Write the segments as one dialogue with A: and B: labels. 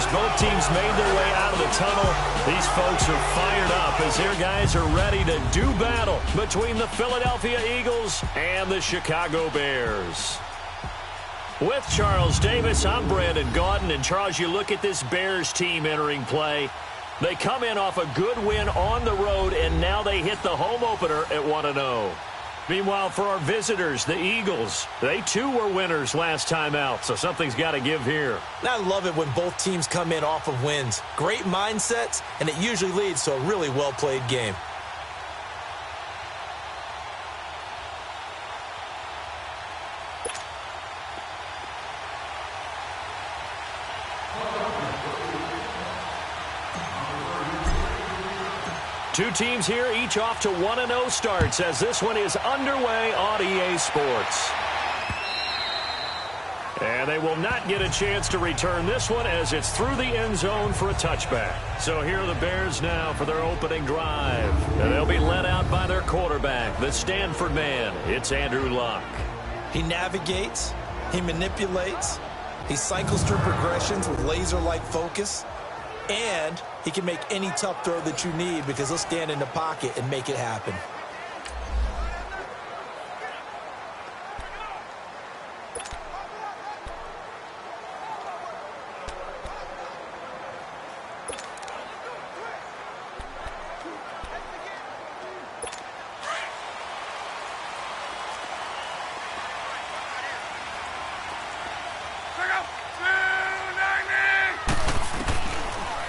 A: as both teams made their way out of the tunnel, these folks are fired up as their guys are ready to do battle between the Philadelphia Eagles and the Chicago Bears. With Charles Davis, I'm Brandon Gaudin. And, Charles, you look at this Bears team entering play. They come in off a good win on the road, and now they hit the home opener at 1-0. Meanwhile, for our visitors, the Eagles, they too were winners last time out, so something's got to give here.
B: I love it when both teams come in off of wins. Great mindsets, and it usually leads to a really well-played game.
A: Two teams here, each off to 1-0 starts as this one is underway on EA Sports. And they will not get a chance to return this one as it's through the end zone for a touchback. So here are the Bears now for their opening drive. And they'll be led out by their quarterback, the Stanford man. It's Andrew Luck.
B: He navigates, he manipulates, he cycles through progressions with laser-like focus, and he can make any tough throw that you need because he'll stand in the pocket and make it happen.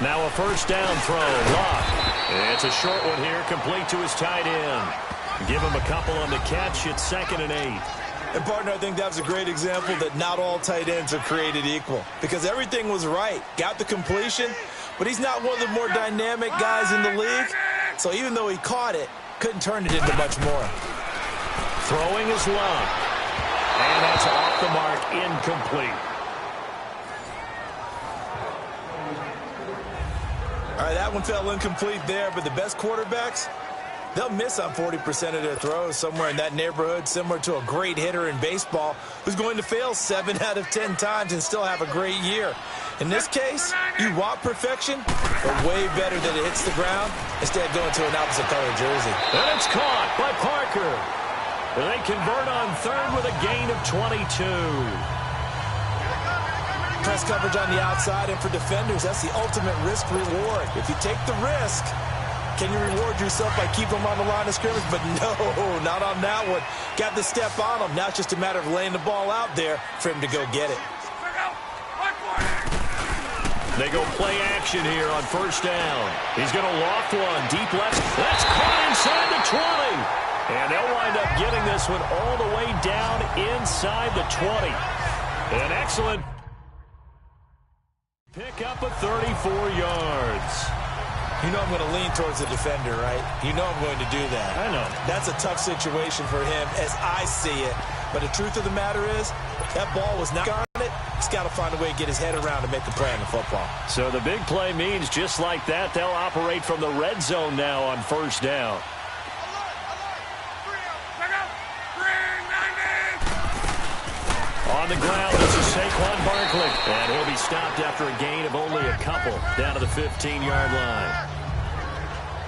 A: Now a first down throw. Luck. It's a short one here, complete to his tight end. Give him a couple on the catch. It's 2nd and 8.
B: And, partner, I think that was a great example that not all tight ends are created equal because everything was right. Got the completion, but he's not one of the more dynamic guys in the league. So even though he caught it, couldn't turn it into much more.
A: Throwing is Luck. And that's off the mark, incomplete.
B: All right, that one fell incomplete there, but the best quarterbacks, they'll miss on 40% of their throws, somewhere in that neighborhood, similar to a great hitter in baseball who's going to fail 7 out of 10 times and still have a great year. In this case, you want perfection, but way better that it hits the ground instead of going to an opposite color jersey.
A: And it's caught by Parker. And they convert on third with a gain of 22.
B: Press coverage on the outside, and for defenders, that's the ultimate risk-reward. If you take the risk, can you reward yourself by keeping them on the line of scrimmage? But no, not on that one. Got the step on them. Now it's just a matter of laying the ball out there for him to go get it.
A: They go play action here on first down. He's going to loft one deep left. That's caught inside the 20. And they'll wind up getting this one all the way down inside the 20. An excellent pick up of 34 yards.
B: You know I'm going to lean towards the defender, right? You know I'm going to do that.
A: I know.
B: That's a tough situation for him as I see it. But the truth of the matter is, that ball was not on it. He's got to find a way to get his head around and make a play on the football.
A: So the big play means just like that, they'll operate from the red zone now on first down. On the ground, this is Saquon Barkley. And he'll be stopped after a gain of only a couple down to the 15-yard line.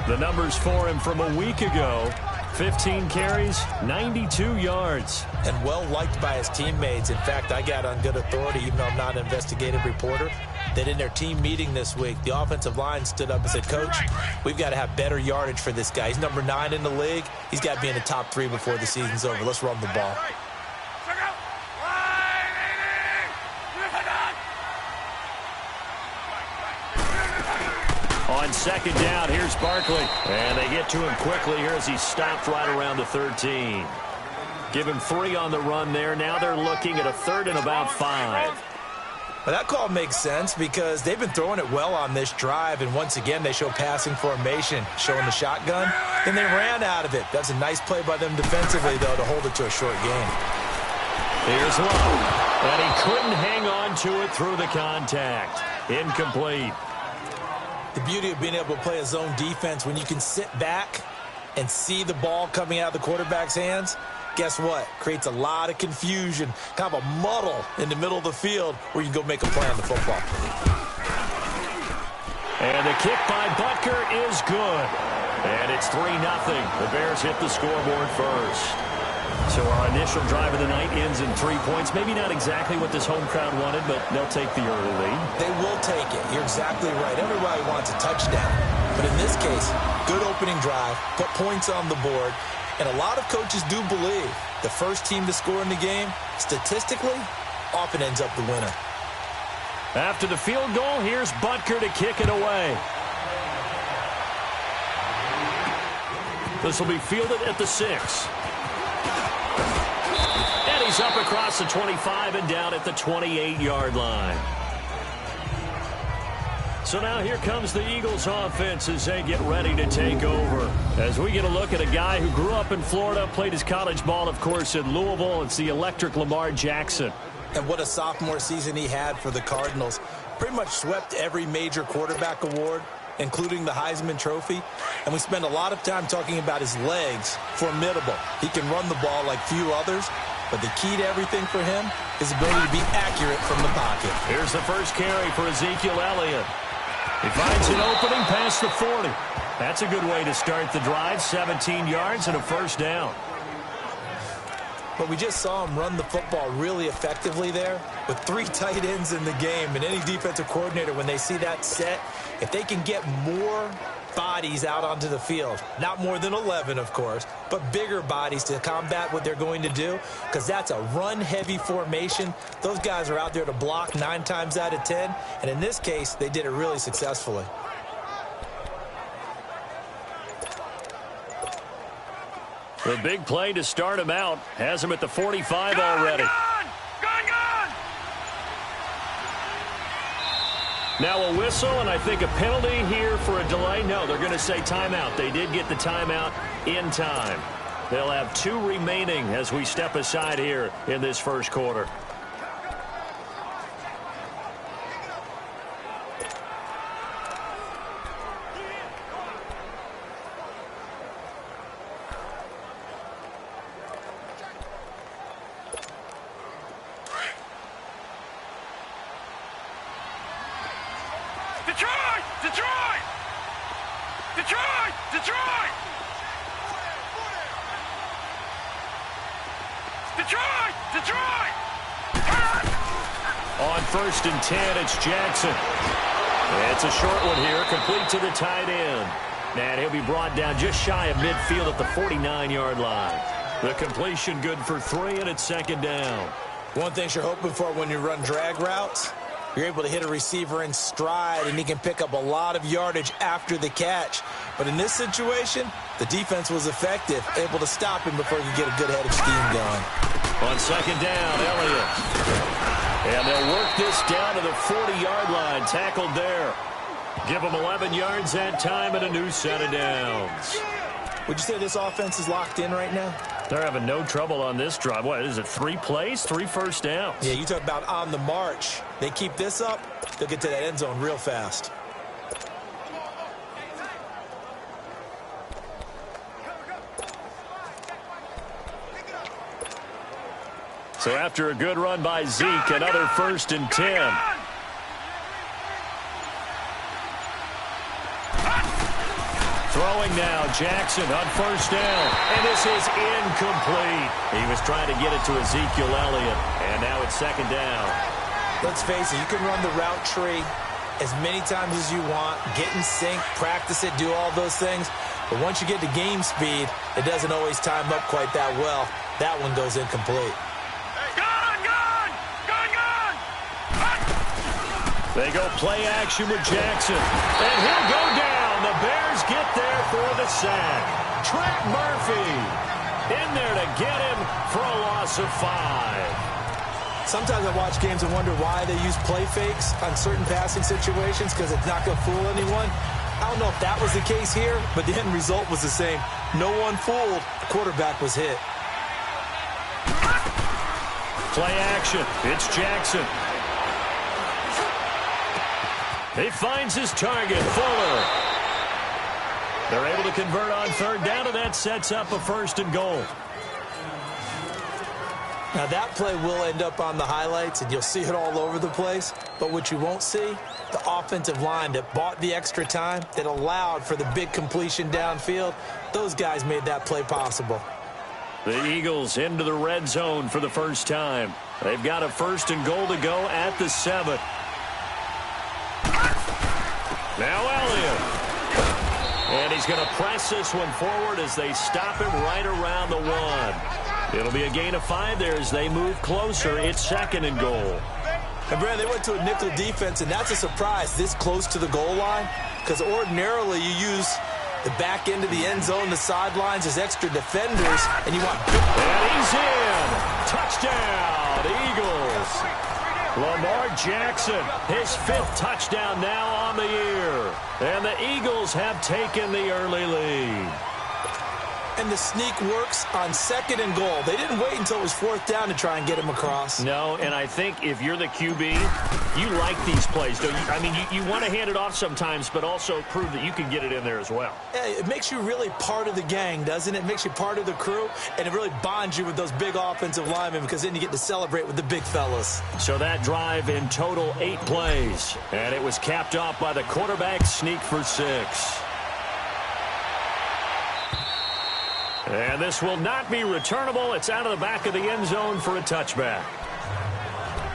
A: The numbers for him from a week ago, 15 carries, 92 yards.
B: And well-liked by his teammates. In fact, I got on good authority, even though I'm not an investigative reporter, that in their team meeting this week, the offensive line stood up and said, Coach, we've got to have better yardage for this guy. He's number 9 in the league. He's got to be in the top 3 before the season's over. Let's run the ball.
A: On second down, here's Barkley. And they get to him quickly here as he's stopped right around the 13. Give him 3 on the run there. Now they're looking at a 3rd and about 5.
B: Well, that call makes sense because they've been throwing it well on this drive, and once again they show passing formation, showing the shotgun, and they ran out of it. That's a nice play by them defensively, though, to hold it to a short gain.
A: Here's Lowe, and he couldn't hang on to it through the contact. Incomplete.
B: The beauty of being able to play a zone defense when you can sit back and see the ball coming out of the quarterback's hands, guess what? Creates a lot of confusion, kind of a muddle in the middle of the field where you can go make a play on the football.
A: And the kick by Butker is good. And it's 3-0. The Bears hit the scoreboard first. So our initial drive of the night ends in 3 points. Maybe not exactly what this home crowd wanted, but they'll take the early lead.
B: They will take it. You're exactly right. Everybody wants a touchdown. But in this case, good opening drive, put points on the board. And a lot of coaches do believe the first team to score in the game, statistically, often ends up the winner.
A: After the field goal, here's Butker to kick it away. This will be fielded at the 6. And he's up across the 25 and down at the 28-yard line. So now here comes the Eagles offense as they get ready to take over. As we get a look at a guy who grew up in Florida, played his college ball, of course, in Louisville. It's the electric Lamar Jackson.
B: And what a sophomore season he had for the Cardinals. Pretty much swept every major quarterback award, including the Heisman Trophy. And we spend a lot of time talking about his legs. Formidable. He can run the ball like few others. But the key to everything for him is ability to be accurate from the pocket.
A: Here's the first carry for Ezekiel Elliott. He finds an opening past the 40. That's a good way to start the drive. 17 yards and a first down.
B: But we just saw him run the football really effectively there with 3 tight ends in the game. And any defensive coordinator, when they see that set, if they can get more bodies out onto the field, not more than 11, of course, but bigger bodies to combat what they're going to do, because that's a run-heavy formation. Those guys are out there to block 9 times out of 10. And in this case, they did it really successfully.
A: The big play to start him out has him at the 45 already.
C: Gone!
A: Now a whistle, and I think a penalty here for a delay. No, they're going to say timeout. They did get the timeout in time. They'll have 2 remaining as we step aside here in this first quarter.
C: Detroit!
A: On 1st and 10, it's Jackson. It's a short one here, complete to the tight end. And he'll be brought down just shy of midfield at the 49-yard line. The completion good for 3, and it's 2nd down.
B: One thing you're hoping for when you run drag routes, you're able to hit a receiver in stride, and he can pick up a lot of yardage after the catch. But in this situation, the defense was effective, able to stop him before he could get a good head of steam going.
A: On 2nd down, Elliott. And they'll work this down to the 40-yard line, tackled there. Give them 11 yards that time and a new set of downs.
B: Would you say this offense is locked in right now?
A: They're having no trouble on this drive. What is it, 3 plays, 3 first downs?
B: Yeah, you talk about on the march. They keep this up, they'll get to that end zone real fast.
A: So after a good run by Zeke, another 1st and 10. Throwing now, Jackson on 1st down. And this is incomplete. He was trying to get it to Ezekiel Elliott. And now it's 2nd down.
B: Let's face it, you can run the route tree as many times as you want, get in sync, practice it, do all those things. But once you get to game speed, it doesn't always time up quite that well. That one goes incomplete.
A: They go play action with Jackson. And he'll go down. The Bears get there for the sack. Trent Murphy in there to get him for a loss of 5.
B: Sometimes I watch games and wonder why they use play fakes on certain passing situations, because it's not going to fool anyone. I don't know if that was the case here, but the end result was the same. No one fooled. The quarterback was hit.
A: Play action. It's Jackson. He finds his target, Fuller. They're able to convert on 3rd down, and that sets up a 1st and goal.
B: Now, that play will end up on the highlights, and you'll see it all over the place. But what you won't see, the offensive line that bought the extra time, that allowed for the big completion downfield, those guys made that play possible.
A: The Eagles into the red zone for the first time. They've got a 1st and goal to go at the 7. Now Elliott. And he's going to press this one forward as they stop him right around the 1. It'll be a gain of 5 there as they move closer. It's 2nd and goal.
B: And, Brad, they went to a nickel defense, and that's a surprise this close to the goal line, because ordinarily you use the back end of the end zone, the sidelines as extra defenders, and you want...
A: And he's in. Touchdown, Eagles. Lamar Jackson, his 5th touchdown now on the year. And the Eagles have taken the early lead.
B: And the sneak works on 2nd and goal. They didn't wait until it was 4th down to try and get him across.
A: No, and I think if you're the QB, you like these plays, don't you? I mean, you want to hand it off sometimes, but also prove that you can get it in there as well.
B: Yeah, it makes you really part of the gang, doesn't it? It makes you part of the crew, and it really bonds you with those big offensive linemen because then you get to celebrate with the big fellas.
A: So that drive in total 8 plays, and it was capped off by the quarterback sneak for 6. And this will not be returnable. It's out of the back of the end zone for a touchback.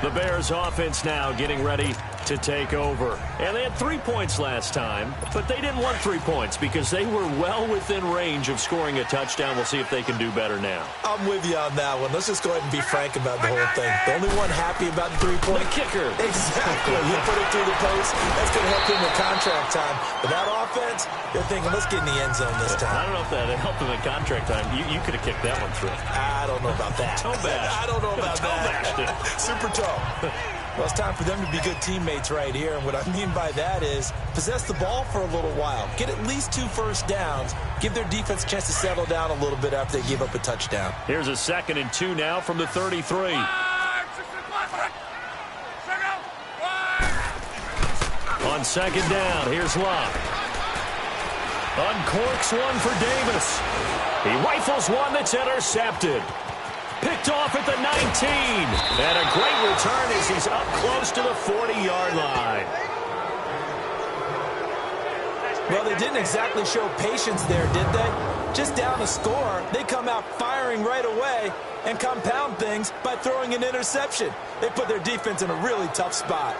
A: The Bears offense now getting ready to take over. And they had 3 points last time, but they didn't want 3 points because they were well within range of scoring a touchdown. We'll see if they can do better now.
B: I'm with you on that one. Let's just go ahead and be frank about the whole thing. The only one happy about the 3-point...
A: The kicker.
B: Exactly. You put it through the post. That's going to help him with contract time. But that offense, you're thinking, let's get in the end zone this time.
A: I don't know if that helped him in contract time. You could have kicked that one through.
B: I don't know about that.
A: Toe bash.
B: I don't know about
A: toe bashed it.
B: Super toe. Well, it's time for them to be good teammates right here. And what I mean by that is possess the ball for a little while. Get at least 2 first downs. Give their defense a chance to settle down a little bit after they give up a touchdown.
A: Here's a 2nd and 2 now from the 33. On 2nd down, here's Love. Uncorks one for Davis. He rifles one that's intercepted. Picked off at the 19. And a great return as he's up close to the 40-yard line.
B: Well, they didn't exactly show patience there, did they? Just down a score, they come out firing right away and compound things by throwing an interception. They put their defense in a really tough spot.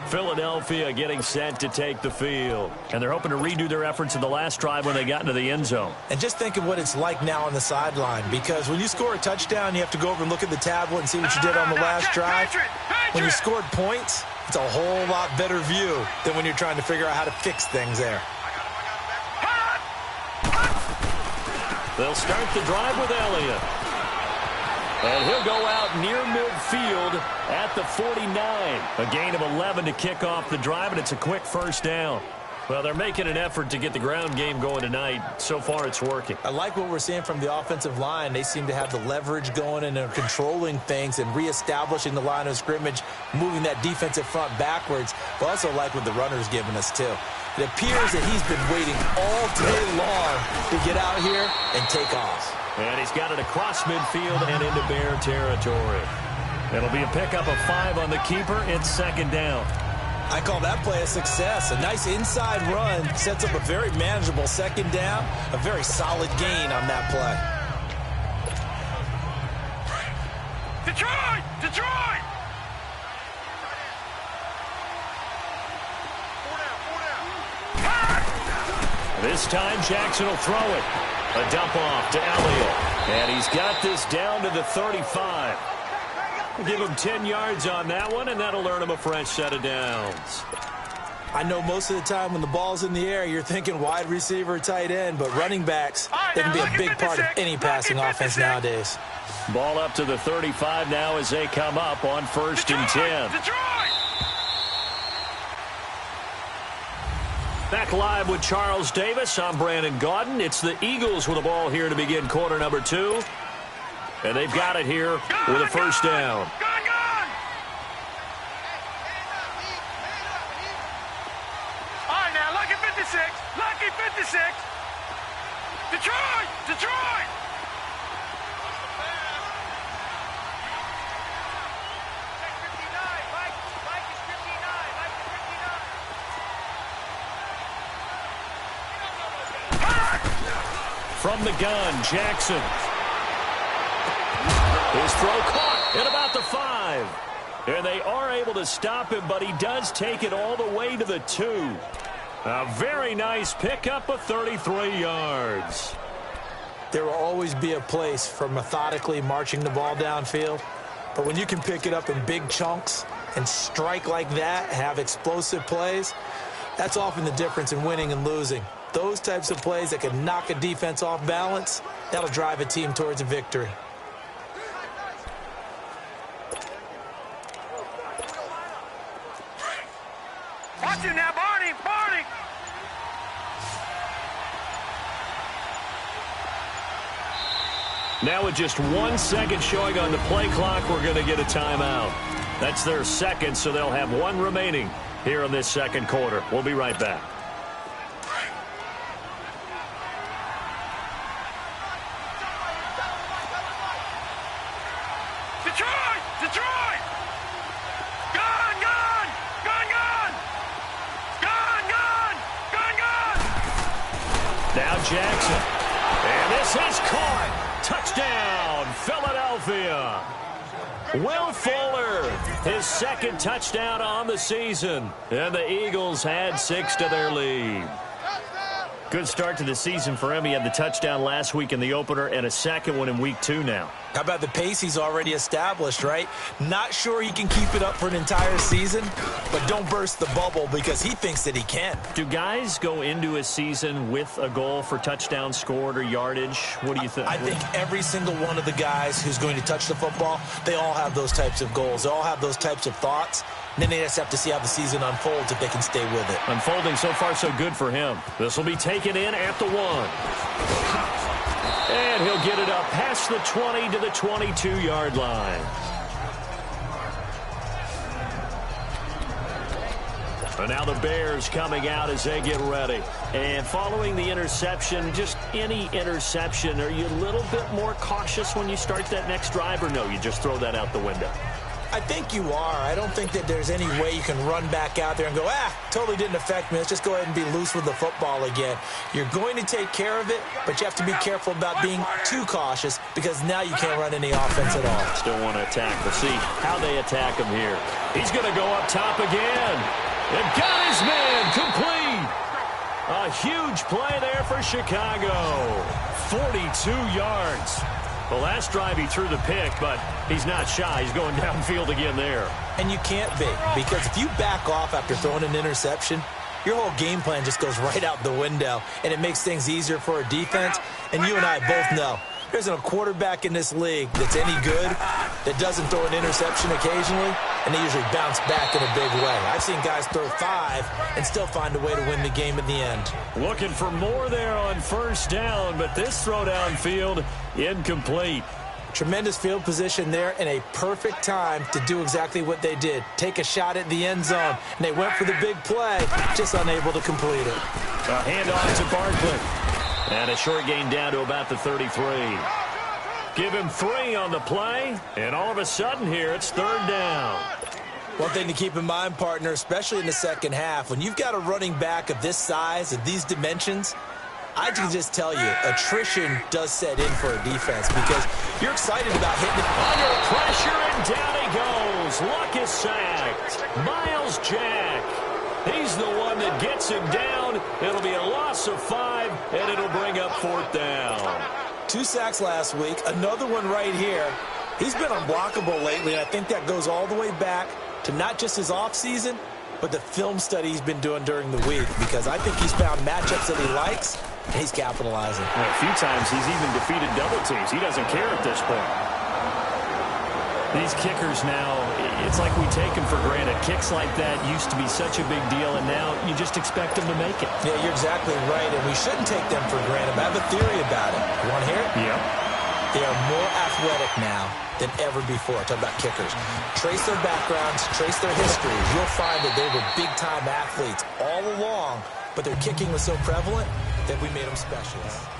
A: Philadelphia getting set to take the field. And they're hoping to redo their efforts in the last drive when they got into the end zone.
B: And just think of what it's like now on the sideline, because when you score a touchdown, you have to go over and look at the tablet and see what you did on the last drive. When you scored points, it's a whole lot better view than when you're trying to figure out how to fix things there.
A: They'll start the drive with Elliott. And he'll go out near midfield at the 49. A gain of 11 to kick off the drive, and it's a quick first down. Well, they're making an effort to get the ground game going tonight. So far, it's working. I like what we're seeing from the offensive line. They seem to have the leverage going and are controlling things and reestablishing the line of scrimmage, moving that defensive front backwards. But also like what the runner's giving us, too. It appears that he's been waiting all day long to get out here and take off. And he's got it across midfield and into Bear territory. It'll be a pickup of 5 on the keeper. It's 2nd down.
B: I call that play a success. A nice inside run sets up a very manageable 2nd down. A very solid gain on that play.
C: Detroit! Detroit!
A: This time Jackson will throw it. A dump off to Elliott. And he's got this down to the 35. We'll give him 10 yards on that one, and that'll earn him a fresh set of downs.
B: I know most of the time when the ball's in the air, you're thinking wide receiver, tight end, but running backs, they can be a big part of any passing offense nowadays.
A: Ball up to the 35 now as they come up on 1st and 10. Back live with Charles Davis. I'm Brandon Gaudin. It's the Eagles with the ball here to begin quarter number 2. And they've got it here with a first down.
C: Detroit! Detroit!
A: From the gun, Jackson. His throw caught at about the 5. And they are able to stop him, but he does take it all the way to the 2. A very nice pickup of 33 yards.
B: There will always be a place for methodically marching the ball downfield. But when you can pick it up in big chunks and strike like that, have explosive plays, that's often the difference in winning and losing. Those types of plays that can knock a defense off balance, that'll drive a team towards a victory.
C: Watch him now, Barney! Barney!
A: Now with just 1 second showing on the play clock, we're going to get a timeout. That's their second, so they'll have 1 remaining here in this second quarter. We'll be right back.
C: Detroit! Detroit! Gun! Gun! Gun! Gun! Gun! Gun! Gun! Gun!
A: Now Jackson. And this is caught. Touchdown, Philadelphia. Will Fuller, his second touchdown on the season. And the Eagles had 6 to their lead. Good start to the season for him. He had the touchdown last week in the opener and a second one in week 2 now.
B: How about the pace he's already established, right? Not sure he can keep it up for an entire season, but don't burst the bubble because he thinks that he can.
A: Do guys go into a season with a goal for touchdown scored or yardage? What do you think?
B: I think every single one of the guys who's going to touch the football, they all have those types of goals. They all have those types of thoughts. And then they just have to see how the season unfolds if they can stay with it.
A: Unfolding so far so good for him. This will be taken in at the 1. And he'll get it up past the 20 to the 22-yard line. And now the Bears coming out as they get ready. And following the interception, just any interception, are you a little bit more cautious when you start that next drive, or no, you just throw that out the window?
B: I think you are. I don't think that there's any way you can run back out there and go, totally didn't affect me. Let's just go ahead and be loose with the football again. You're going to take care of it, but you have to be careful about being too cautious because now you can't run any offense at all.
A: Still want to attack. We'll see how they attack him here. He's going to go up top again. And got his man complete. A huge play there for Chicago. 42 yards. The last drive he threw the pick, but he's not shy. He's going downfield again there.
B: And you can't be, because if you back off after throwing an interception, your whole game plan just goes right out the window, and it makes things easier for a defense. And you and I both know there isn't a quarterback in this league that's any good that doesn't throw an interception occasionally, and they usually bounce back in a big way. I've seen guys throw 5 and still find a way to win the game in the end.
A: Looking for more there on first down, but this throw downfield incomplete.
B: Tremendous field position there and a perfect time to do exactly what they did. Take a shot at the end zone, and they went for the big play, just unable to complete it.
A: A handoff to Barkley. And a short gain down to about the 33. Give him 3 on the play, and all of a sudden here it's 3rd down.
B: One thing to keep in mind, partner, especially in the second half, when you've got a running back of this size, of these dimensions, I can just tell you, attrition does set in for a defense because you're excited about hitting it.
A: Under pressure, and down he goes. Luck is sacked. Miles Jack. He's the one that gets him down. It'll be a loss of 5, and it'll bring up 4th down.
B: 2 sacks last week, another one right here. He's been unblockable lately, and I think that goes all the way back to not just his offseason, but the film study he's been doing during the week, because I think he's found matchups that he likes, and he's capitalizing.
A: Well, a few times he's even defeated double teams. He doesn't care at this point. These kickers now, it's like we take them for granted. Kicks like that used to be such a big deal, and now you just expect them to make it.
B: Yeah, you're exactly right, and we shouldn't take them for granted. But I have a theory about it. You want to hear it?
A: Yeah.
B: They are more athletic now than ever before. Talk about kickers. Trace their backgrounds, trace their histories. You'll find that they were big-time athletes all along, but their kicking was so prevalent that we made them specialists.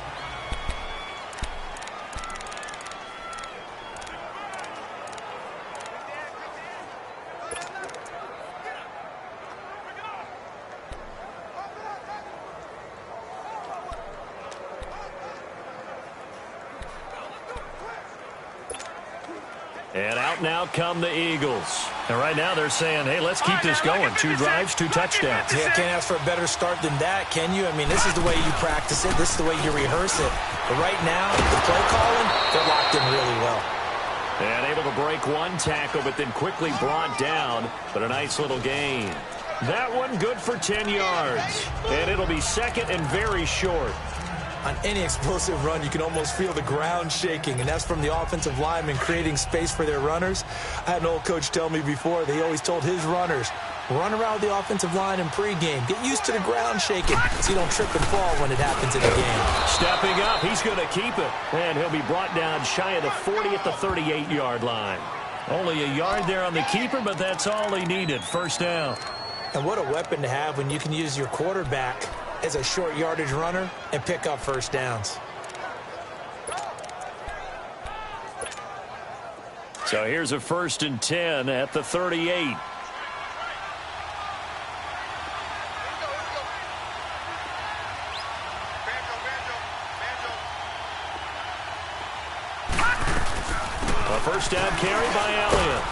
A: And out now come the Eagles. And right now they're saying, hey, let's keep this going. 2 drives, 2 touchdowns.
B: Yeah, can't ask for a better start than that, can you? I mean, this is the way you practice it. This is the way you rehearse it. But right now, the play calling, they're locked in really well.
A: And able to break 1 tackle, but then quickly brought down. But a nice little gain. That one good for 10 yards. And it'll be second and very short.
B: On any explosive run, you can almost feel the ground shaking, and that's from the offensive linemen creating space for their runners. I had an old coach tell me before, they always told his runners, run around the offensive line in pregame. Get used to the ground shaking so you don't trip and fall when it happens in the game.
A: Stepping up, he's going to keep it. And he'll be brought down shy of the 40 at the 38-yard line. Only a yard there on the keeper, but that's all he needed. First down.
B: And what a weapon to have when you can use your quarterback as a short yardage runner and pick up first downs.
A: So here's a 1st and 10 at the 38. A first down carry by Elliott.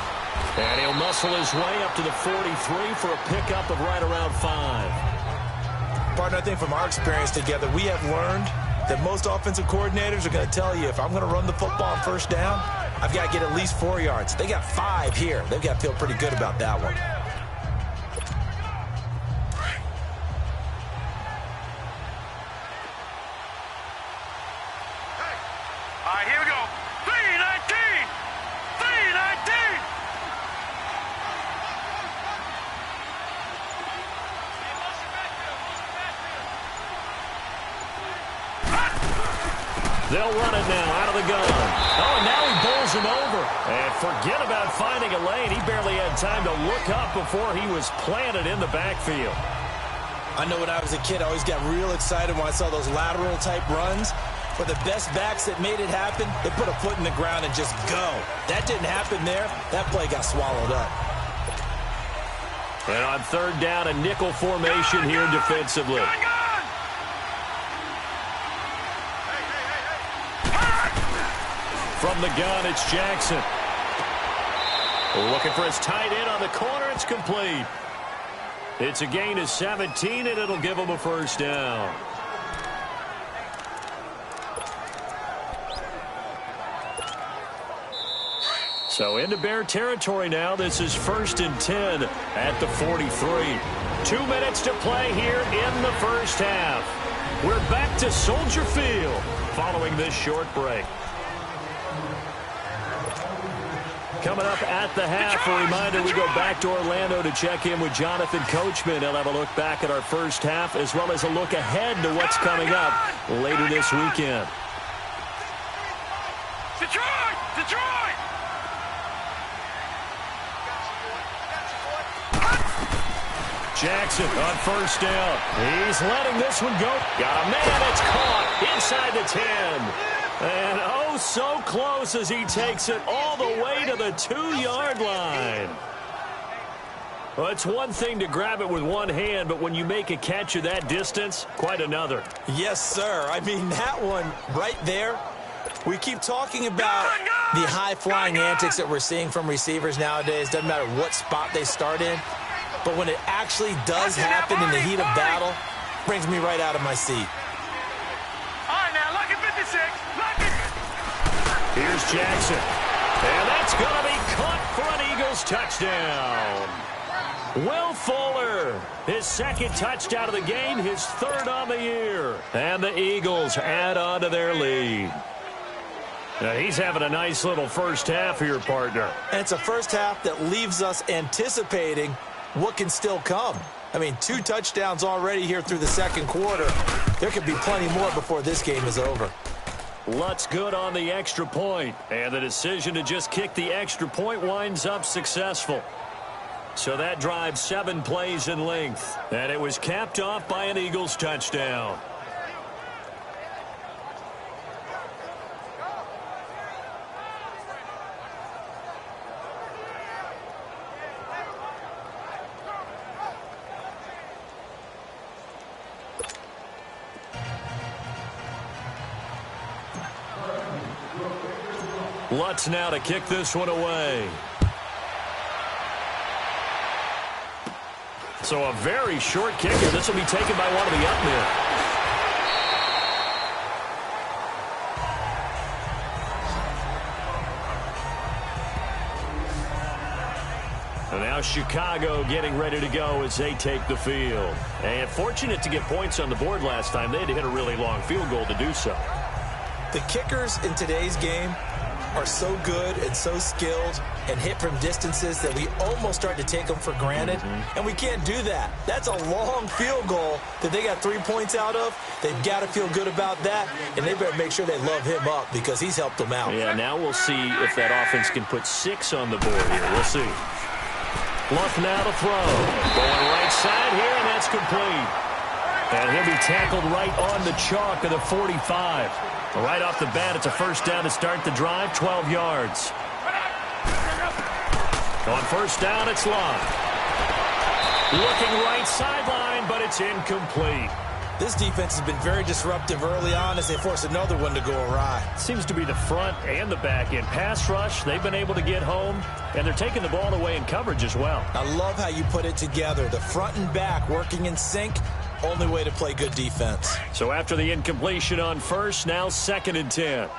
A: And he'll muscle his way up to the 43 for a pickup of right around 5.
B: Partner, I think from our experience together, we have learned that most offensive coordinators are going to tell you, if I'm going to run the football on first down, I've got to get at least 4 yards. They got 5 here. They've got to feel pretty good about that one.
C: All right, here we go. 319! 319!
A: They'll run it now out of the gun. Oh, and now he bowls him over. And forget about finding a lane. He barely had time to look up before he was planted in the backfield.
B: I know when I was a kid, I always got real excited when I saw those lateral-type runs. But the best backs that made it happen, they put a foot in the ground and just go. That didn't happen there. That play got swallowed up.
A: And on 3rd down, a nickel formation here defensively. From the gun, it's Jackson. Looking for his tight end on the corner. It's complete. It's a gain of 17, and it'll give him a first down. So into Bear territory now. This is 1st and 10 at the 43. 2 minutes to play here in the first half. We're back to Soldier Field following this short break. Coming up at the half, a reminder, we go back to Orlando to check in with Jonathan Coachman. He'll have a look back at our first half as well as a look ahead to what's coming up later this weekend.
C: Detroit! Detroit!
A: Jackson on first down. He's letting this one go. Got a man. It's caught inside the 10. And oh, so close as he takes it all the way to the 2-yard line. Well, it's one thing to grab it with one hand, but when you make a catch of that distance, quite another.
B: Yes, sir. I mean, that one right there. We keep talking about the high-flying antics that we're seeing from receivers nowadays. Doesn't matter what spot they start in. But when it actually does happen in the heat of battle, brings me right out of my seat.
C: All right, now, lucky 56. Lucky.
A: Here's Jackson. And that's going to be caught for an Eagles touchdown. Will Fuller, his 2nd touchdown of the game, his 3rd on the year. And the Eagles add on to their lead. Now, he's having a nice little first half here, partner.
B: And it's a first half that leaves us anticipating what can still come. I mean, 2 touchdowns already here through the 2nd quarter. There could be plenty more before this game is over.
A: Lutz good on the extra point. And the decision to just kick the extra point winds up successful. So that drive 7 plays in length. And it was capped off by an Eagles touchdown. Lutz now to kick this one away. So a very short kicker. This will be taken by one of the up men. And now Chicago getting ready to go as they take the field. And fortunate to get points on the board last time. They had to hit a really long field goal to do so.
B: The kickers in today's game are so good and so skilled and hit from distances that we almost start to take them for granted. And we can't do that. That's a long field goal that they got 3 points out of. They've got to feel good about that, and they better make sure they love him up because he's helped them out.
A: Yeah, now we'll see if that offense can put 6 on the board here. We'll see. Luck now to throw. Going right side here, and that's complete. And he'll be tackled right on the chalk of the 45. Right off the bat, it's a first down to start the drive, 12 yards. On first down, it's Luck. Looking right sideline, but it's incomplete.
B: This defense has been very disruptive early on as they force another one to go awry.
A: Seems to be the front and the back end. Pass rush, they've been able to get home, and they're taking the ball away in coverage as well.
B: I love how you put it together. The front and back working in sync. Only way to play good defense.
A: So after the incompletion on first, now 2nd and 10.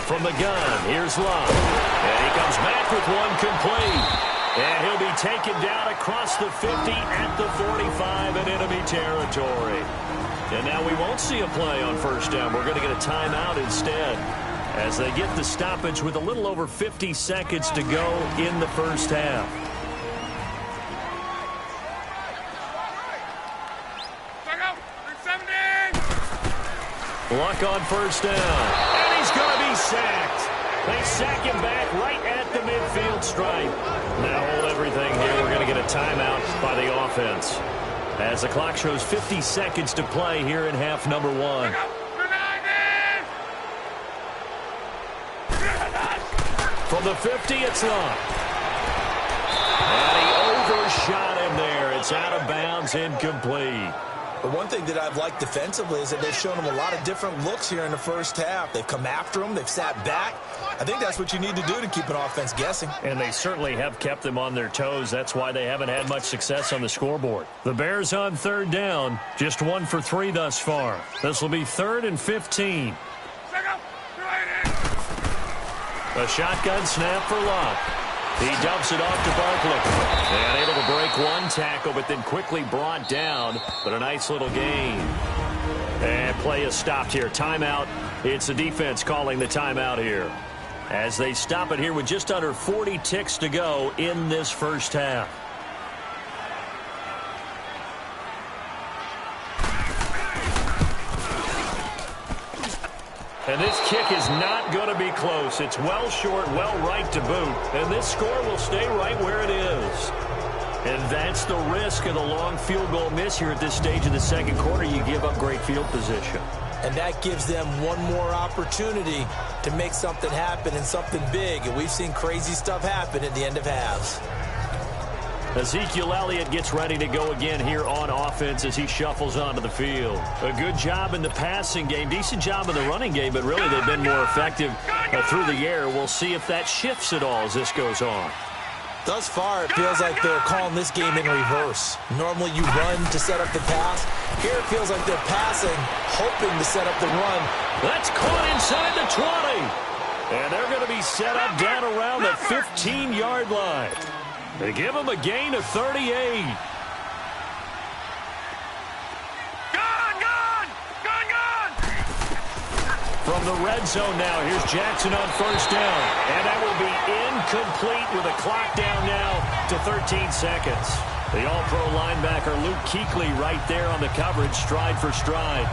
A: From the gun, here's Love. And he comes back with one complete. And he'll be taken down across the 50 at the 45 in enemy territory. And now we won't see a play on first down. We're going to get a timeout instead, as they get the stoppage with a little over 50 seconds to go in the first half. Luck on first down. And he's going to be sacked. They sack him back right at the midfield stripe. Now hold everything here. We're going to get a timeout by the offense, as the clock shows 50 seconds to play here in half number 1. From the 50, it's Luck. And he overshot him there. It's out of bounds, incomplete.
B: But one thing that I've liked defensively is that they've shown him a lot of different looks here in the first half. They've come after him. They've sat back. I think that's what you need to do to keep an offense guessing.
A: And they certainly have kept them on their toes. That's why they haven't had much success on the scoreboard. The Bears on third down, just 1 for 3 thus far. This will be 3rd and 15. A shotgun snap for Luck. He dumps it off to Barkley. And able to break one tackle, but then quickly brought down. But a nice little gain. And play is stopped here. Timeout. It's the defense calling the timeout here, as they stop it here with just under 40 ticks to go in this first half. And this kick is not going to be close. It's well short, well right to boot. And this score will stay right where it is. And that's the risk of the long field goal miss here at this stage of the second quarter. You give up great field position.
B: And that gives them one more opportunity to make something happen and something big. And we've seen crazy stuff happen at the end of halves.
A: Ezekiel Elliott gets ready to go again here on offense as he shuffles onto the field. A good job in the passing game, decent job in the running game, but really they've been more effective through the air. We'll see if that shifts at all as this goes on.
B: Thus far, it feels like they're calling this game in reverse. Normally you run to set up the pass. Here it feels like they're passing, hoping to set up the run.
A: That's caught inside the 20. And they're going to be set up down around the 15-yard line. They give them a gain of 38. From the red zone now, here's Jackson on first down. And that will be incomplete with a clock down now to 13 seconds. The all-pro linebacker Luke Kuechly right there on the coverage, stride for stride.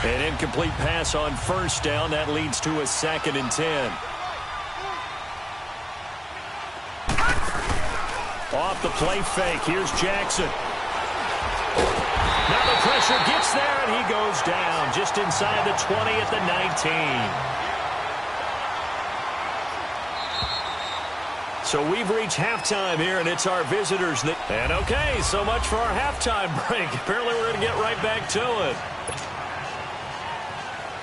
A: An incomplete pass on first down. That leads to a 2nd and 10. Off the play fake. Here's Jackson. Now the pressure pressure, gets there, and he goes down just inside the 20 at the 19. So we've reached halftime here, and it's our visitors. And okay, so much for our halftime break. Apparently we're going to get right back to it.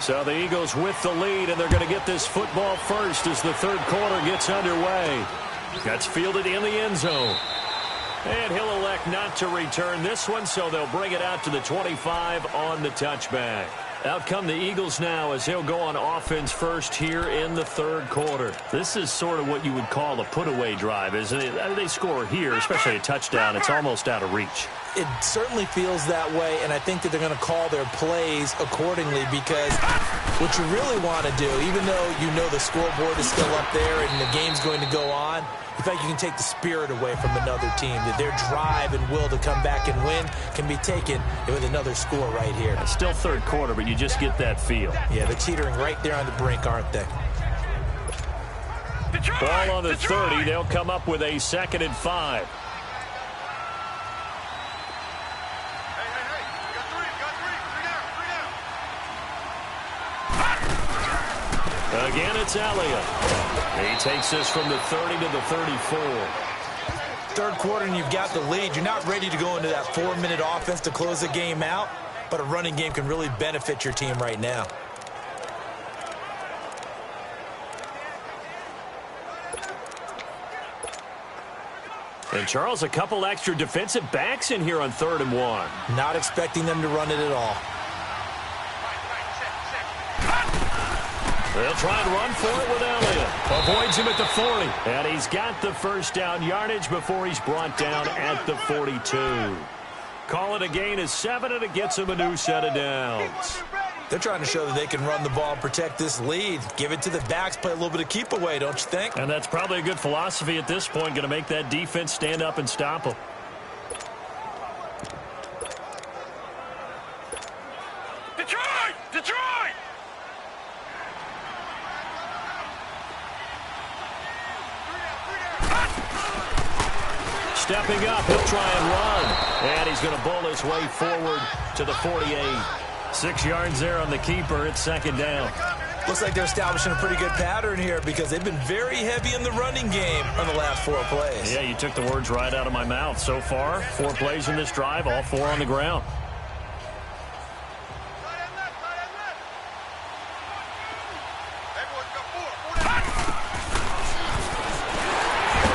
A: So the Eagles with the lead, and they're going to get this football first as the third quarter gets underway. That's fielded in the end zone. And he'll elect not to return this one, so they'll bring it out to the 25 on the touchback. Out come the Eagles now as they'll go on offense first here in the third quarter. This is sort of what you would call a put-away drive, isn't it? They score here, especially a touchdown. It's almost out of reach.
B: It certainly feels that way, and I think that they're going to call their plays accordingly because what you really want to do, even though you know the scoreboard is still up there and the game's going to go on, in fact, you can take the spirit away from another team, that their drive and will to come back and win can be taken with another score right here.
A: It's still third quarter, but you just get that feel.
B: Yeah, they're teetering right there on the brink, aren't they?
A: Ball on the 30. They'll come up with a 2nd and 5. Again, it's Elliott. He takes this from the 30 to the 34.
B: Third quarter and you've got the lead. You're not ready to go into that 4-minute offense to close the game out, but a running game can really benefit your team right now.
A: And, Charles, a couple extra defensive backs in here on 3rd and 1.
B: Not expecting them to run it at all.
A: They'll try and run for it with Elliott. Avoids him at the 40. And he's got the first down yardage before he's brought down at the 42. Call it a gain of 7, and it gets him a new set of downs.
B: They're trying to show that they can run the ball and protect this lead. Give it to the backs, play a little bit of keep away, don't you think?
A: And that's probably a good philosophy at this point, going to make that defense stand up and stop them.
C: Detroit! Detroit!
A: Stepping up, he'll try and run. And he's going to bowl his way forward to the 48. 6 yards there on the keeper. It's 2nd down.
B: Looks like they're establishing a pretty good pattern here because they've been very heavy in the running game on the last 4 plays.
A: Yeah, you took the words right out of my mouth. So far, 4 plays in this drive, all 4 on the ground.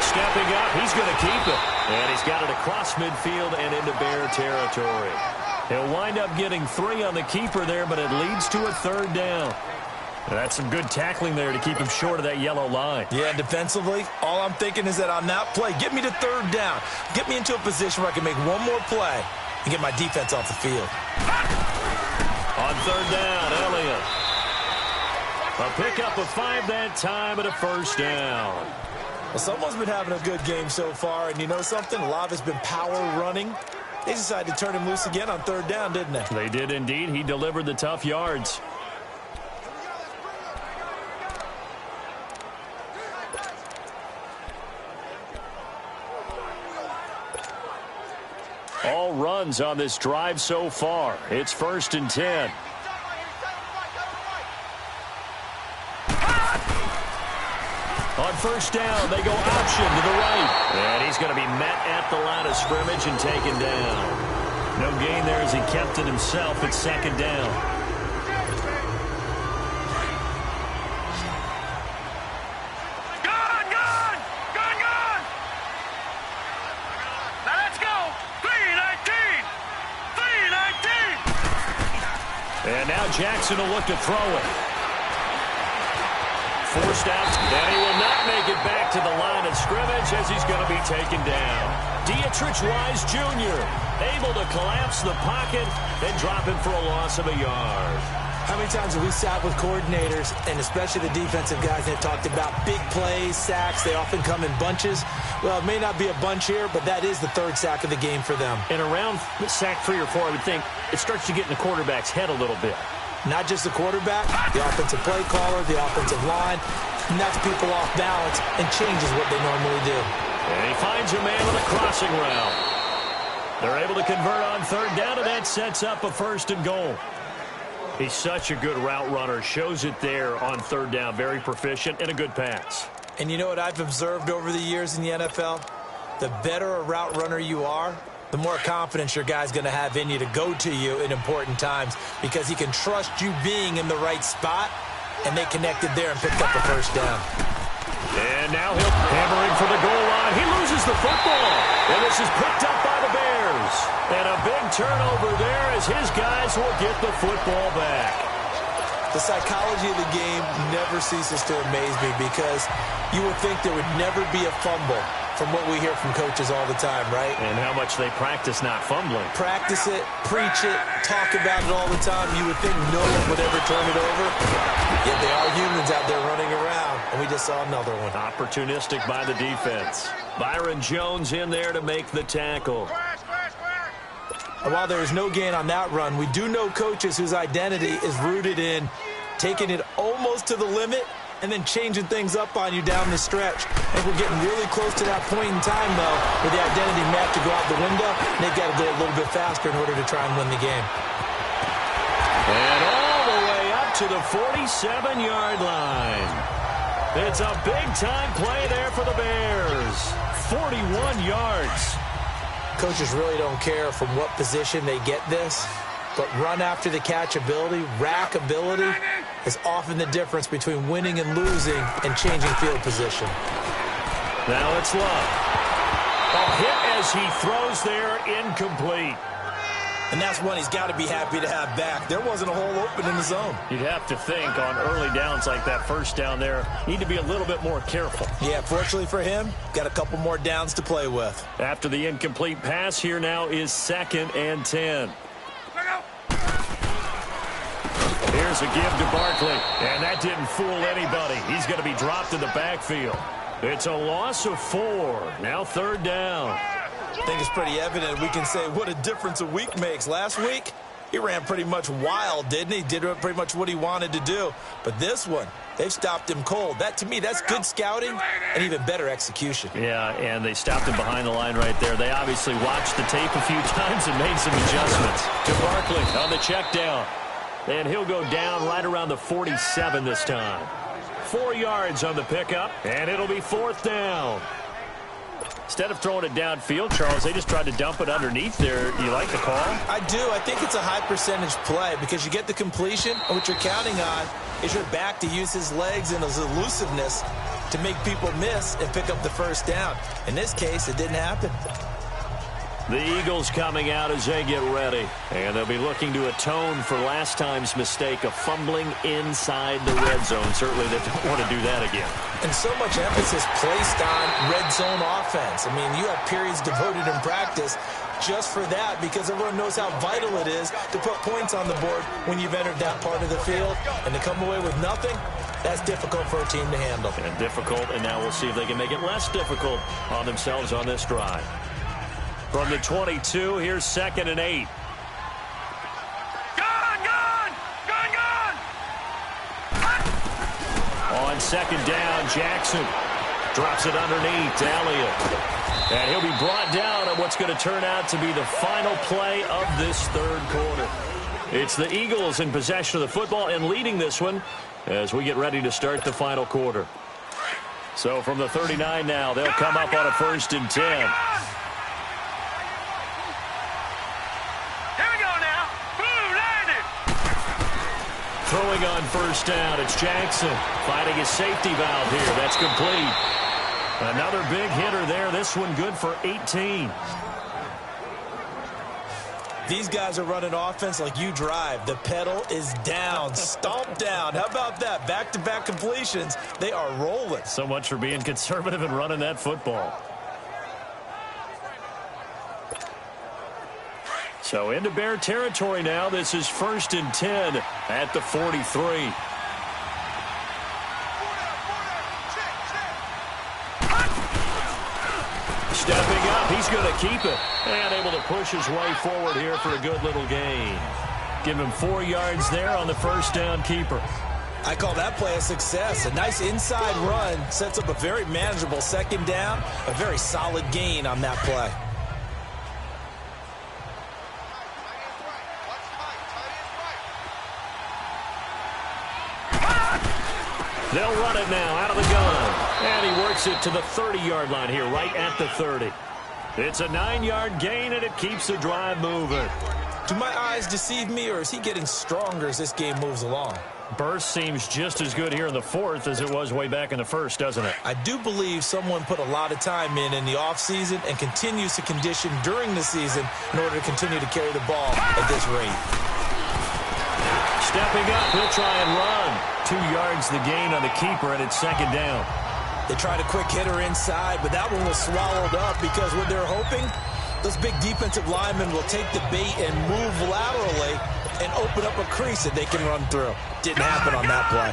A: Stepping up, he's going to keep it. And he's got it across midfield and into Bear territory. He'll wind up getting 3 on the keeper there, but it leads to a 3rd down. That's some good tackling there to keep him short of that yellow line.
B: Yeah, defensively, all I'm thinking is that on that play, get me to 3rd down. Get me into a position where I can make one more play and get my defense off the field.
A: On 3rd down, Elliott. A pickup of 5 that time and a 1st down.
B: Well, someone's been having a good game so far, and you know something? A lot of it's been power running. They decided to turn him loose again on 3rd down, didn't they?
A: They did indeed. He delivered the tough yards. All runs on this drive so far. It's 1st and 10. On 1st down, they go option to the right. And he's going to be met at the line of scrimmage and taken down. No gain there as he kept it himself. It's 2nd down.
C: Gone! Gone! Gone! Gone! Now let's go! 3-19! 3-19!
A: And now Jackson will look to throw it. Forced out, and he will not make it back to the line of scrimmage as he's going to be taken down. Dietrich Wise Jr. able to collapse the pocket and drop him for a loss of a yard.
B: How many times have we sat with coordinators, and especially the defensive guys, that talked about big plays, sacks? They often come in bunches. Well, it may not be a bunch here, but that is the 3rd sack of the game for them.
A: And around sack 3 or 4, I would think it starts to get in the quarterback's head a little bit.
B: Not just the quarterback, the offensive play caller, the offensive line, knocks people off balance and changes what they normally do.
A: And he finds a man with a crossing route. They're able to convert on third down, and that sets up a 1st and goal. He's such a good route runner. Shows it there on third down. Very proficient and a good pass.
B: And you know what I've observed over the years in the NFL? The better a route runner you are, the more confidence your guy's going to have in you to go to you in important times because he can trust you being in the right spot, and they connected there and picked up a 1st down.
A: And now he'll hammering for the goal line. He loses the football, and this is picked up by the Bears. And a big turnover there as his guys will get the football back.
B: The psychology of the game never ceases to amaze me because you would think there would never be a fumble from what we hear from coaches all the time, right?
A: And how much they practice not fumbling.
B: Practice it, preach it, talk about it all the time. You would think no one would ever turn it over. Yet they are humans out there running around, and we just saw another one.
A: Opportunistic by the defense. Byron Jones in there to make the tackle.
B: And while there is no gain on that run, we do know coaches whose identity is rooted in taking it almost to the limit and then changing things up on you down the stretch. I think we're getting really close to that point in time, though, where the identity map to go out the window, and they've got to go a little bit faster in order to try and win the game.
A: And all the way up to the 47-yard line. It's a big-time play there for the Bears. 41 yards.
B: Coaches really don't care from what position they get this, but run after the catch ability, rack ability, is often the difference between winning and losing and changing field position.
A: Now it's Love. A hit as he throws there, incomplete.
B: And that's one he's got to be happy to have back. There wasn't a hole open in the zone.
A: You'd have to think on early downs like that 1st down there, need to be a little bit more careful.
B: Yeah, fortunately for him, got a couple more downs to play with.
A: After the incomplete pass, here now is 2nd and 10. Here's a give to Barkley, and that didn't fool anybody. He's going to be dropped in the backfield. It's a loss of 4. Now 3rd down.
B: I think it's pretty evident we can say what a difference a week makes. Last week, he ran pretty much wild, didn't he? Did pretty much what he wanted to do. But this one, they've stopped him cold. That, to me, that's good scouting and even better execution.
A: Yeah, and they stopped him behind the line right there. They obviously watched the tape a few times and made some adjustments. To Barkley on the check down. And he'll go down right around the 47 this time. 4 yards on the pickup, and it'll be 4th down. Instead of throwing it downfield, Charles, they just tried to dump it underneath there. You like the call?
B: I do. I think it's a high percentage play because you get the completion, and what you're counting on is your back to use his legs and his elusiveness to make people miss and pick up the 1st down. In this case, it didn't happen.
A: The Eagles coming out as they get ready. And they'll be looking to atone for last time's mistake of fumbling inside the red zone. Certainly they don't want to do that again.
B: And so much emphasis placed on red zone offense. I mean, you have periods devoted in practice just for that because everyone knows how vital it is to put points on the board when you've entered that part of the field. And to come away with nothing, that's difficult for a team to handle.
A: And difficult, and now we'll see if they can make it less difficult on themselves on this drive. From the 22, here's 2nd and 8. On 2nd down, Jackson drops it underneath to Elliott. And he'll be brought down on what's going to turn out to be the final play of this 3rd quarter. It's the Eagles in possession of the football and leading this one as we get ready to start the final quarter. So from the 39 now, they'll come up on a 1st and 10. Throwing on 1st down, it's Jackson finding his safety valve here. That's complete. Another big hitter there. This one good for 18.
B: These guys are running offense like you drive. The pedal is down, stomp down. How about that? Back-to-back completions. They are rolling.
A: So much for being conservative and running that football. So into Bear territory now. This is 1st and 10 at the 43. Stepping up, he's going to keep it. And able to push his way forward here for a good little gain. Give him 4 yards there on the 1st down keeper.
B: I call that play a success. A nice inside run sets up a very manageable 2nd down. A very solid gain on that play.
A: They'll run it now out of the gun. And he works it to the 30-yard line here, right at the 30. It's a 9-yard gain, and it keeps the drive moving.
B: Do my eyes deceive me, or is he getting stronger as this game moves along?
A: Burst seems just as good here in the fourth as it was way back in the first, doesn't it?
B: I do believe someone put a lot of time in the offseason and continues to condition during the season in order to continue to carry the ball at this rate.
A: Stepping up, he'll try and run. 2 yards the gain on the keeper, and it's second down.
B: They tried a quick hitter inside, but that one was swallowed up because what they're hoping, those big defensive linemen will take the bait and move laterally and open up a crease that they can run through. Didn't happen on that play.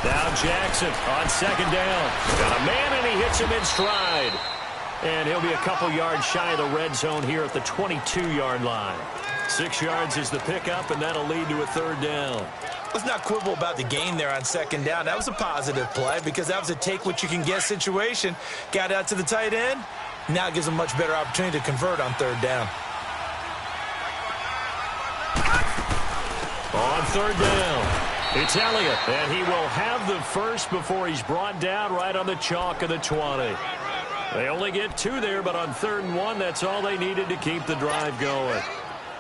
A: Now Jackson on second down. Got a man, and he hits him in stride. And he'll be a couple yards shy of the red zone here at the 22-yard line. 6 yards is the pickup, and that'll lead to a third down.
B: Let's not quibble about the gain there on second down. That was a positive play because that was a take-what-you-can-get situation. Got out to the tight end. Now it gives them a much better opportunity to convert on third down.
A: On third down, it's Elliott, and he will have the first before he's brought down right on the chalk of the 20. They only get 2 there, but on 3rd and 1, that's all they needed to keep the drive going.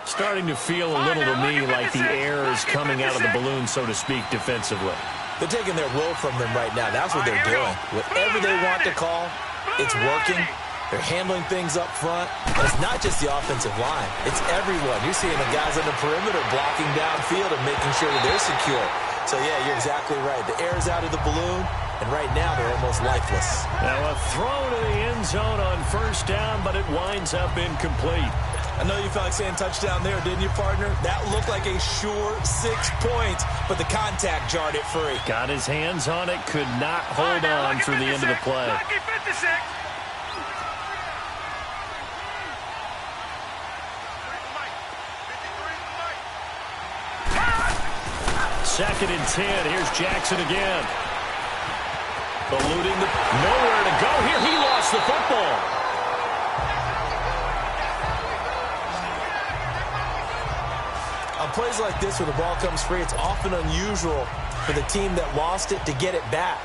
A: Starting to feel a little to me like the air is coming out of the balloon, so to speak, defensively.
B: They're taking their will from them right now. That's what they're doing. Whatever they want to call, it's working. They're handling things up front. And it's not just the offensive line. It's everyone. You're seeing the guys on the perimeter blocking downfield and making sure that they're secure. So, yeah, you're exactly right. The air is out of the balloon, and right now they're almost lifeless.
A: Now a throw to the end zone on first down, but it winds up incomplete.
B: I know you felt like saying touchdown there, didn't you, partner? That looked like a sure 6 points, but the contact jarred it free.
A: Got his hands on it, could not hold on through the end of the play. Second and 10. Here's Jackson again. Eluding nowhere to go here. He lost the football.
B: On plays like this where the ball comes free, it's often unusual for the team that lost it to get it back.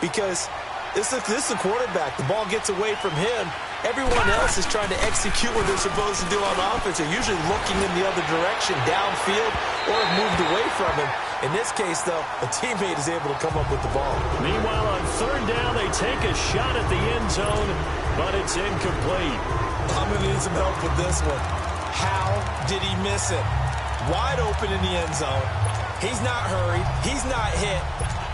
B: Because this is a quarterback. The ball gets away from him. Everyone else is trying to execute what they're supposed to do on offense. They're usually looking in the other direction, downfield, or have moved away from him. In this case, though, a teammate is able to come up with the ball.
A: Meanwhile, on third down, they take a shot at the end zone, but it's incomplete.
B: I'm going to need some help with this one. How did he miss it? Wide open in the end zone. He's not hurried. He's not hit.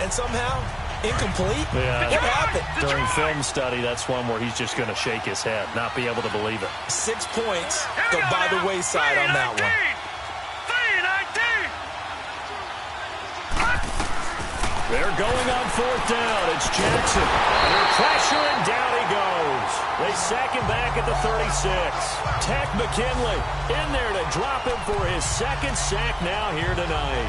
B: And somehow, incomplete?
A: Yeah.
B: What happened?
A: During film study, that's one where he's just going to shake his head, not be able to believe it.
B: 6 points go by the wayside on that one.
A: They're going on fourth down. It's Jackson. Under pressure, and down he goes. They sack him back at the 36. Tech McKinley in there to drop him for his second sack now here tonight.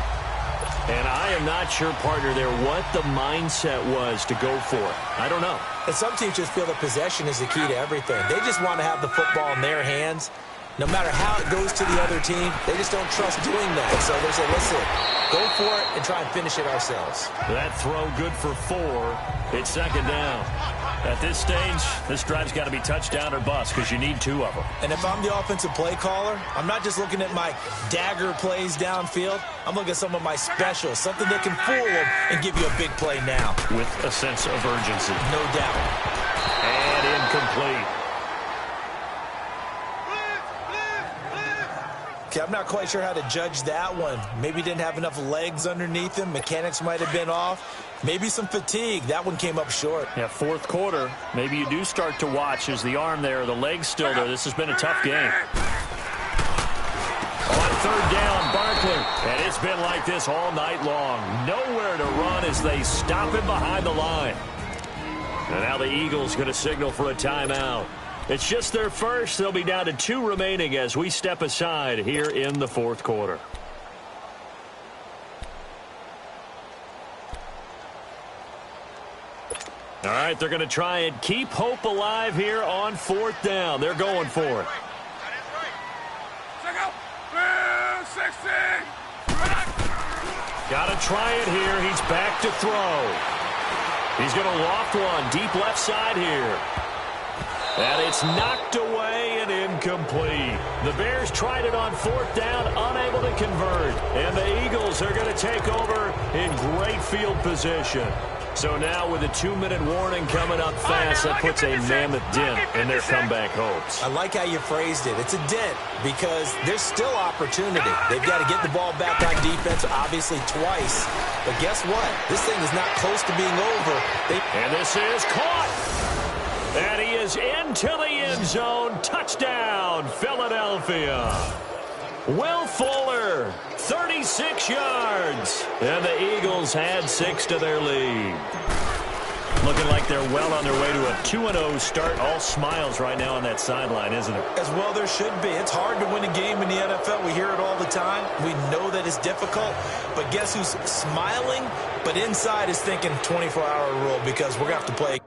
A: And I am not sure, partner, there what the mindset was to go for it. I don't know.
B: And some teams just feel that possession is the key to everything. They just want to have the football in their hands. No matter how it goes to the other team, they just don't trust doing that. So they say, listen, go for it and try and finish it ourselves.
A: That throw good for 4. It's second down. At this stage, this drive's got to be touchdown or bust because you need 2 of them.
B: And if I'm the offensive play caller, I'm not just looking at my dagger plays downfield. I'm looking at some of my specials, something that can fool them and give you a big play now.
A: With a sense of urgency.
B: No doubt.
A: And incomplete.
B: Okay, I'm not quite sure how to judge that one. Maybe didn't have enough legs underneath him. Mechanics might have been off. Maybe some fatigue. That one came up short.
A: Yeah, fourth quarter. Maybe you do start to watch as the arm there, the leg's still there. This has been a tough game. On third down, Barkley. And it's been like this all night long. Nowhere to run as they stop him behind the line. And now the Eagles going to signal for a timeout. It's just their first. They'll be down to 2 remaining as we step aside here in the fourth quarter. All right, they're going to try and keep hope alive here on 4th down. They're going for it. Got to try it here. He's back to throw. He's going to loft one deep left side here. And it's knocked away and incomplete. The Bears tried it on 4th down, unable to convert. And the Eagles are going to take over in great field position. So now with a 2-minute warning coming up fast, that puts a mammoth dent in their comeback hopes.
B: I like how you phrased it. It's a dent because there's still opportunity. They've got to get the ball back on defense, obviously twice. But guess what? This thing is not close to being over.
A: And this is caught. And he is into the end zone. Touchdown, Philadelphia. Will Fuller, 36 yards. And the Eagles had 6 to their lead. Looking like they're well on their way to a 2-0 start. All smiles right now on that sideline, isn't it?
B: As well there should be. It's hard to win a game in the NFL. We hear it all the time. We know that it's difficult. But guess who's smiling? But inside is thinking 24-hour rule because we're going to have to play.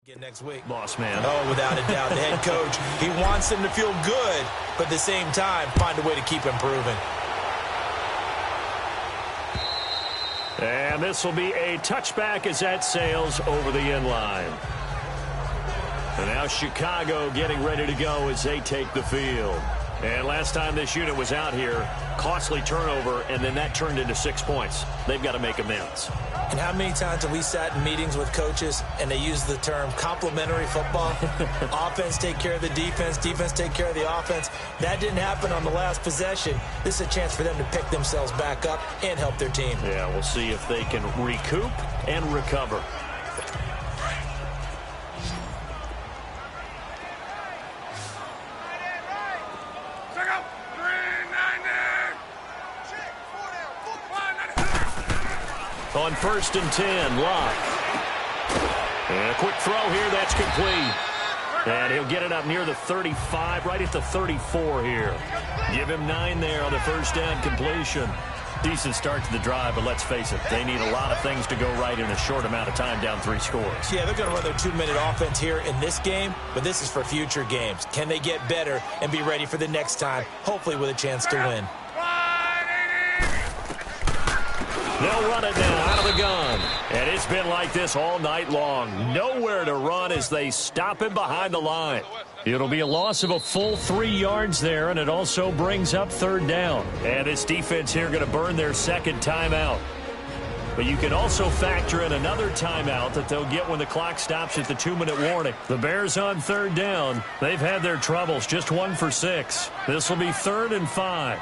B: Get next week.
A: Boss man.
B: Oh, without a doubt. The head coach, he wants them to feel good, but at the same time, find a way to keep improving.
A: And this will be a touchback as that sails over the end line. And now Chicago getting ready to go as they take the field. And last time this unit was out here, costly turnover, and then that turned into 6 points. They've got to make amends.
B: And how many times have we sat in meetings with coaches and they use the term complementary football? Offense take care of the defense, defense take care of the offense. That didn't happen on the last possession. This is a chance for them to pick themselves back up and help their team.
A: Yeah, we'll see if they can recoup and recover. On 1st and 10, Locke. And a quick throw here, that's complete. And he'll get it up near the 35, right at the 34 here. Give him 9 there on the first down completion. Decent start to the drive, but let's face it, they need a lot of things to go right in a short amount of time, down 3 scores.
B: Yeah, they're going to run their 2-minute offense here in this game, but this is for future games. Can they get better and be ready for the next time, hopefully with a chance to win?
A: They'll run it now out of the gun. And it's been like this all night long. Nowhere to run as they stop him behind the line. It'll be a loss of a full 3 yards there, and it also brings up 3rd down. And this defense here going to burn their second timeout. But you can also factor in another timeout that they'll get when the clock stops at the 2-minute warning. The Bears on 3rd down. They've had their troubles, just 1 for 6. This will be 3rd and 5.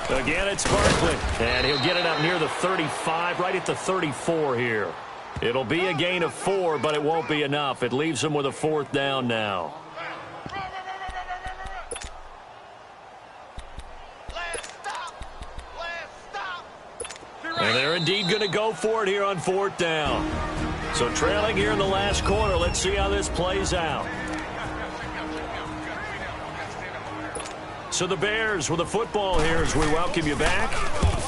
A: Again, it's Barkley, and he'll get it up near the 35, right at the 34 here. It'll be a gain of 4, but it won't be enough. It leaves them with a 4th down now. And they're indeed going to go for it here on 4th down. So trailing here in the last quarter, let's see how this plays out. So the Bears with the football here as we welcome you back.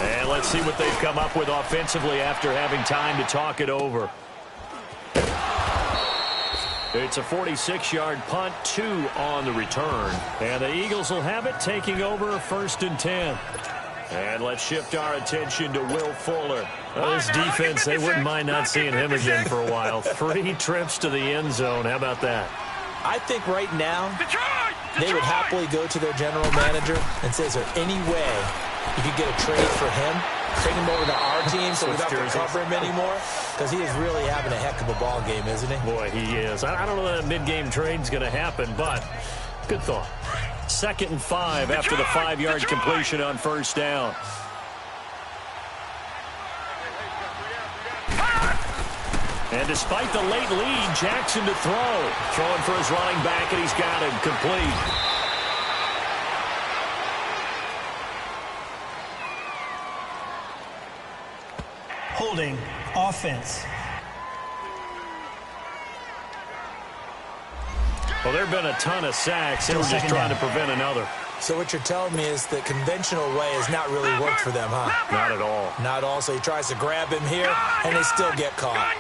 A: And let's see what they've come up with offensively after having time to talk it over. It's a 46-yard punt, 2 on the return. And the Eagles will have it taking over 1st and 10. And let's shift our attention to Will Fuller. This defense, they wouldn't mind not seeing him again for a while. 3 trips to the end zone. How about that?
B: I think right now they would happily go to their general manager and say, is there any way you could get a trade for him? Trade him over to our team so we don't have to cover him anymore? Because he is really having a heck of a ball game, isn't he?
A: Boy, he is. I don't know that mid-game trade's going to happen, but good thought. 2nd and 5 after the 5-yard completion on 1st down. And despite the late lead, Jackson to throw. Throwing for his running back, and he's got him complete.
D: Holding offense.
A: Well, there have been a ton of sacks. They were just trying to prevent another.
B: So what you're telling me is the conventional way has not really worked for them, huh?
A: Not at all.
B: Not all. So he tries to grab him here, and they still get caught.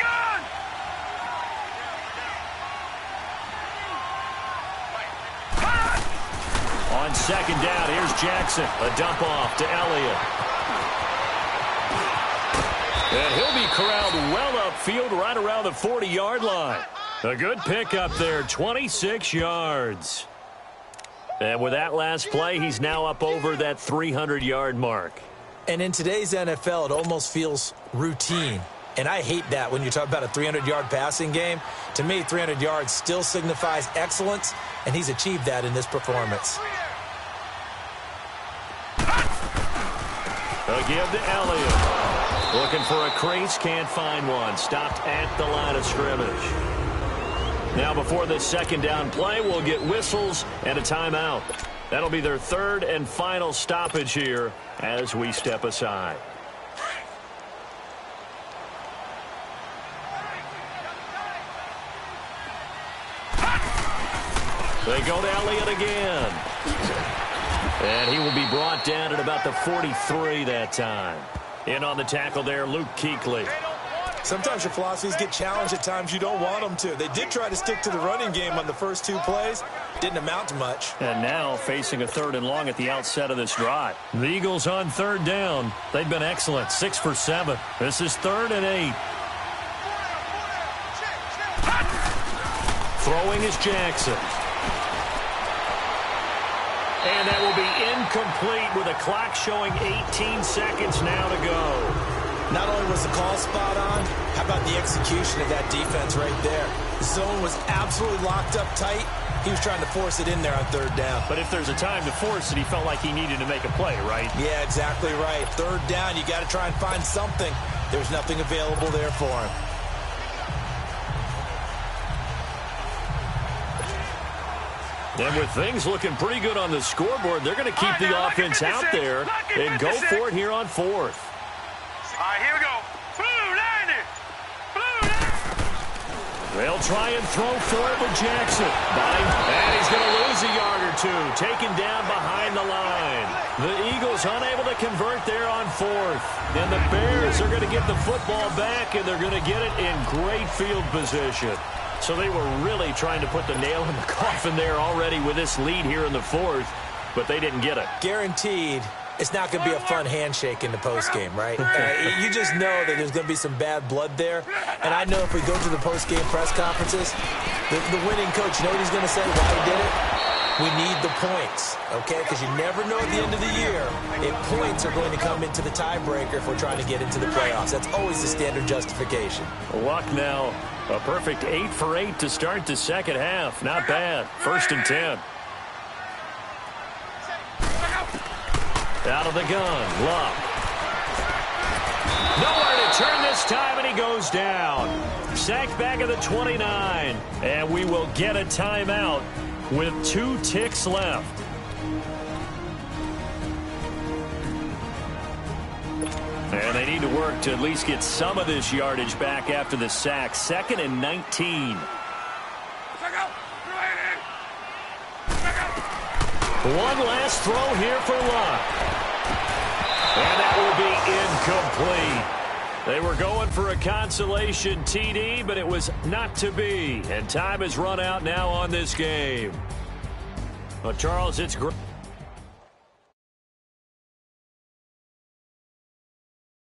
A: On 2nd down, here's Jackson. A dump off to Elliott. And he'll be corralled well upfield right around the 40-yard line. A good pickup there, 26 yards. And with that last play, he's now up over that 300-yard mark.
B: And in today's NFL, it almost feels routine. And I hate that when you talk about a 300-yard passing game. To me, 300 yards still signifies excellence, and he's achieved that in this performance.
A: A give to Elliott. Looking for a crease, can't find one. Stopped at the line of scrimmage. Now before this 2nd down play, we'll get whistles and a timeout. That'll be their 3rd and final stoppage here as we step aside. They go to Elliott again. And he will be brought down at about the 43 that time. In on the tackle there, Luke Kuechly.
B: Sometimes your philosophies get challenged at times you don't want them to. They did try to stick to the running game on the first 2 plays. Didn't amount to much.
A: And now facing a 3rd and long at the outset of this drive. The Eagles on 3rd down. They've been excellent, 6 for 7. This is 3rd and 8. Throwing is Jackson. And that will be incomplete with a clock showing 18 seconds now to go.
B: Not only was the call spot on, how about the execution of that defense right there? The zone was absolutely locked up tight. He was trying to force it in there on 3rd down.
A: But if there's a time to force it, he felt like he needed to make a play, right?
B: Yeah, exactly right. 3rd down, you got to try and find something. There's nothing available there for him.
A: And with things looking pretty good on the scoreboard, they're going to keep the offense out there and go for it here on 4th.
C: right, here we go. Blue 90. Blue 90.
A: They'll try and throw for it with Jackson. And he's going to lose a yard or two. Taken down behind the line. The Eagles unable to convert there on fourth. And the Bears are going to get the football back, and they're going to get it in great field position. So they were really trying to put the nail in the coffin there already with this lead here in the fourth, but they didn't get it.
B: Guaranteed. It's not going to be a fun handshake in the postgame, right? You just know that there's going to be some bad blood there. And I know if we go to the postgame press conferences, the winning coach, you know what he's going to say, why he did it? We need the points, okay? Because you never know at the end of the year if points are going to come into the tiebreaker if we're trying to get into the playoffs. That's always the standard justification.
A: Luck now, a perfect 8 for 8 to start the second half. Not bad. 1st and 10. Out of the gun, Luck. Nowhere to turn this time, and he goes down. Sacked back at the 29, and we will get a timeout with 2 ticks left. And they need to work to at least get some of this yardage back after the sack. 2nd and 19. One last throw here for Luck. And that will be incomplete. They were going for a consolation TD, but it was not to be. And time has run out now on this game. Well, Charles, it's great.